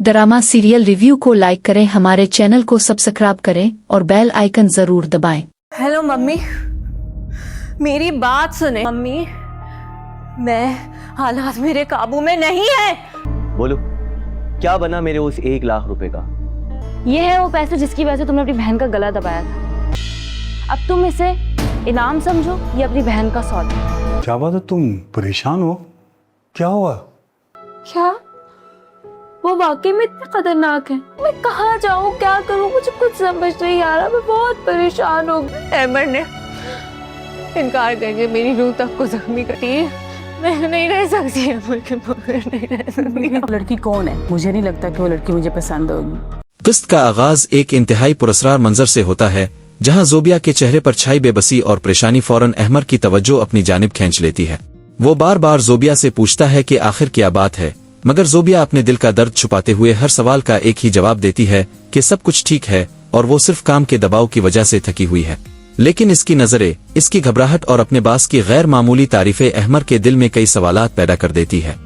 Drama serial review को like करें, हमारे चैनल को सब्सक्राइब करें और बेल आइकन जरूर दबाएं। हेलो मम्मी, मेरी बात सुने मम्मी, मैं हालात मेरे काबू में नहीं है। बोलो, क्या बना मेरे उस 1 लाख रुपए का? ये है वो पैसे जिसकी वजह से तुमने अपनी बहन का गला दबाया था। अब तुम इसे इनाम समझो या अपनी बहन का सौदा। क्या बात है, तुम परेशान हो? क्या हुआ? क्या वो वाकई में इतने खतरनाक है? मैं कहाँ जाऊँ, क्या करूँ, मुझे कुछ समझ नहीं आ रहा। मैं बहुत परेशान हूँ। अहमद ने इनकार करके मेरी रूह तक को जख्मी करी है। मैं नहीं रह सकती, नहीं रह सकती। लड़की कौन है? मुझे नहीं लगता कि वो लड़की मुझे पसंद होगी। किस्त का आगाज एक इंतहाई पुरस्कार मंजर से होता है, जहां जोबिया के चेहरे पर छाई बेबसी और परेशानी फौरन अहमर की तवज्जो अपनी जानिब खींच लेती है। वो बार बार जोबिया से पूछता है कि आखिर क्या बात है, मगर जोबिया अपने दिल का दर्द छुपाते हुए हर सवाल का एक ही जवाब देती है कि सब कुछ ठीक है और वो सिर्फ काम के दबाव की वजह से थकी हुई है। लेकिन इसकी नजरें, इसकी घबराहट और अपने बास की गैर मामूली तारीफें अहमर के दिल में कई सवालात पैदा कर देती है।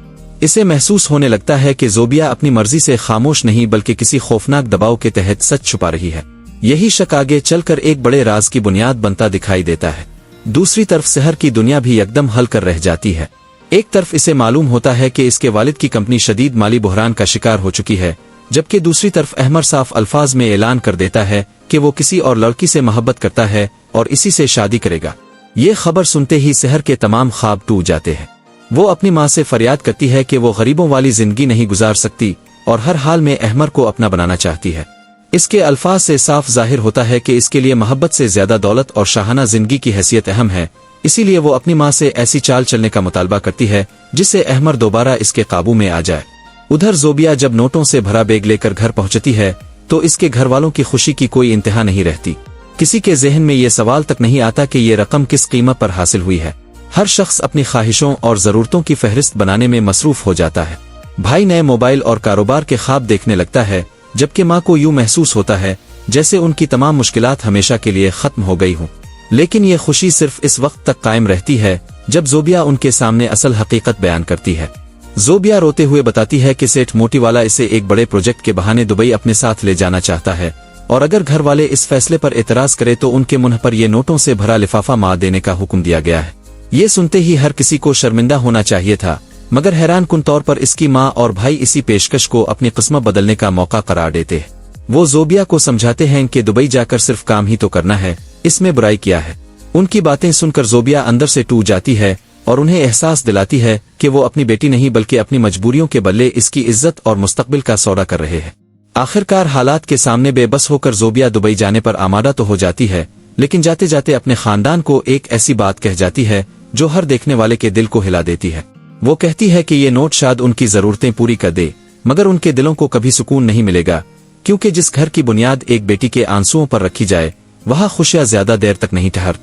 इसे महसूस होने लगता है कि जोबिया अपनी मर्जी से खामोश नहीं बल्कि किसी खौफनाक दबाव के तहत सच छुपा रही है। यही शक आगे चलकर एक बड़े राज की बुनियाद बनता दिखाई देता है। दूसरी तरफ शहर की दुनिया भी एकदम हल कर रह जाती है। एक तरफ इसे मालूम होता है कि इसके वालिद की कंपनी शदीद माली बुहरान का शिकार हो चुकी है, जबकि दूसरी तरफ अहमर साफ अल्फाज में ऐलान कर देता है कि वो किसी और लड़की से मोहब्बत करता है और इसी से शादी करेगा। ये खबर सुनते ही शहर के तमाम ख्वाब टूट जाते हैं। वो अपनी माँ से फरियाद करती है कि वो गरीबों वाली जिंदगी नहीं गुजार सकती और हर हाल में अहमर को अपना बनाना चाहती है। इसके अल्फाज से साफ जाहिर होता है कि इसके लिए मोहब्बत से ज्यादा दौलत और शाहाना जिंदगी की हैसियत अहम है। इसीलिए वो अपनी माँ से ऐसी चाल चलने का मुतालबा करती है जिससे अहमर दोबारा इसके काबू में आ जाए। उधर जोबिया जब नोटों से भरा बैग लेकर घर पहुंचती है तो इसके घर वालों की खुशी की कोई इंतहा नहीं रहती। किसी के जहन में ये सवाल तक नहीं आता कि ये रकम किस कीमत पर हासिल हुई है। हर शख्स अपनी ख्वाहिशों और जरूरतों की फहरिस्त बनाने में मसरूफ हो जाता है। भाई नए मोबाइल और कारोबार के ख्वाब देखने लगता है, जबकि माँ को यूं महसूस होता है जैसे उनकी तमाम मुश्किलात हमेशा के लिए खत्म हो गई हों। लेकिन ये खुशी सिर्फ इस वक्त तक कायम रहती है जब जोबिया उनके सामने असल हकीकत बयान करती है। जोबिया रोते हुए बताती है कि सेठ मोतीवाला इसे एक बड़े प्रोजेक्ट के बहाने दुबई अपने साथ ले जाना चाहता है और अगर घर वाले इस फैसले पर एतराज करे तो उनके मुंह पर यह नोटों से भरा लिफाफा मार देने का हुक्म दिया गया है। ये सुनते ही हर किसी को शर्मिंदा होना चाहिए था, मगर हैरान कुन तौर पर इसकी माँ और भाई इसी पेशकश को अपनी किस्मत बदलने का मौका करार देते हैं। वो जोबिया को समझाते हैं कि दुबई जाकर सिर्फ काम ही तो करना है, इसमें बुराई क्या है। उनकी बातें सुनकर जोबिया अंदर से टूट जाती है और उन्हें एहसास दिलाती है कि वो अपनी बेटी नहीं बल्कि अपनी मजबूरियों के बदले इसकी इज्जत और मुस्तकबिल का सौदा कर रहे हैं। आखिरकार हालात के सामने बेबस होकर जोबिया दुबई जाने पर आमादा तो हो जाती है, लेकिन जाते जाते अपने खानदान को एक ऐसी बात कह जाती है जो हर देखने वाले के दिल को हिला देती है। वो कहती है कि ये नोट शायद उनकी जरूरतें पूरी कर दे, मगर उनके दिलों को कभी सुकून नहीं मिलेगा, क्योंकि जिस घर की बुनियाद एक बेटी के आंसुओं पर रखी जाए वहाँ खुशियां ज्यादा देर तक नहीं ठहर।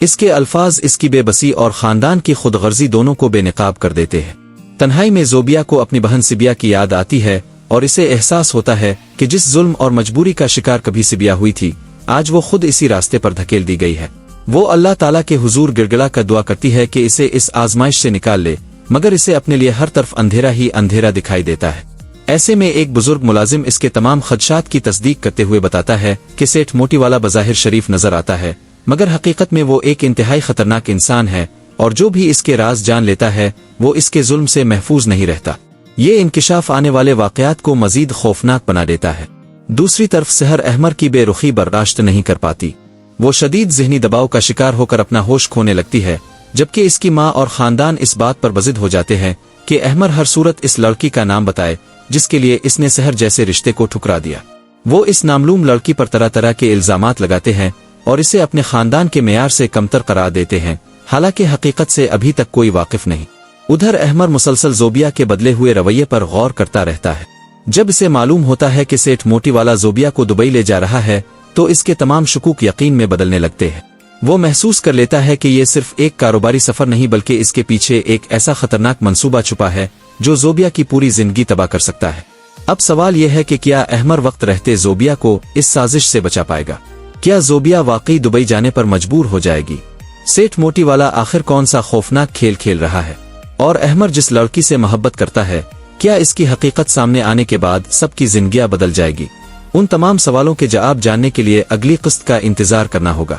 इसके अल्फाज इसकी बेबसी और खानदान की खुदगर्जी दोनों को बेनकाब कर देते हैं। तन्हाई में जोबिया को अपनी बहन सिबिया की याद आती है और इसे एहसास होता है कि जिस जुल्म और मजबूरी का शिकार कभी सिबिया हुई थी, आज वो खुद इसी रास्ते पर धकेल दी गई है। वो अल्लाह ताला के हुजूर गिड़गिड़ा कर दुआ करती है कि इसे इस आजमाइश से निकाल ले, मगर इसे अपने लिए हर तरफ अंधेरा ही अंधेरा दिखाई देता है। ऐसे में एक बुजुर्ग मुलाजिम इसके तमाम खदशात की तस्दीक करते हुए बताता है कि सेठ मोतीवाला बज़ाहिर शरीफ नजर आता है, मगर हकीकत में वो एक इंतहाई खतरनाक इंसान है और जो भी इसके राज जान लेता है वो इसके जुल्म से महफूज नहीं रहता। ये इंकिशाफ आने वाले वाकयात को मजीद खौफनाक बना देता है। दूसरी तरफ शहर अहमर की बेरुखी बर्दाश्त नहीं कर पाती। वो शदीद ज़हनी दबाव का शिकार होकर अपना होश खोने लगती है, जबकि इसकी माँ और खानदान इस बात पर बजिद हो जाते हैं कि अहमर हर सूरत इस लड़की का नाम बताए जिसके लिए इसने शहर जैसे रिश्ते को ठुकरा दिया। वो इस नामलूम लड़की पर तरह तरह के इल्जामात लगाते हैं और इसे अपने खानदान के मेयार से कमतर करार देते हैं, हालांकि हकीकत से अभी तक कोई वाकिफ नहीं। उधर अहमर मुसलसल जोबिया के बदले हुए रवैये पर गौर करता रहता है। जब इसे मालूम होता है कि सेठ मोतीवाला जोबिया को दुबई ले जा रहा है तो इसके तमाम शुकूक यकीन में बदलने लगते हैं। वो महसूस कर लेता है कि ये सिर्फ एक कारोबारी सफर नहीं बल्कि इसके पीछे एक ऐसा खतरनाक मंसूबा छुपा है जो जोबिया की पूरी जिंदगी तबाह कर सकता है। अब सवाल यह है कि क्या अहमर वक्त रहते जोबिया को इस साजिश से बचा पाएगा? क्या जोबिया वाकई दुबई जाने पर मजबूर हो जाएगी? सेठ मोतीवाला आखिर कौन सा खौफनाक खेल खेल रहा है? और अहमर जिस लड़की से मोहब्बत करता है, کیا اس کی حقیقت سامنے آنے کے بعد سب کی زندگیاں بدل جائے گی؟ ان تمام سوالوں کے جواب جاننے کے لیے اگلی قسط کا انتظار کرنا ہوگا۔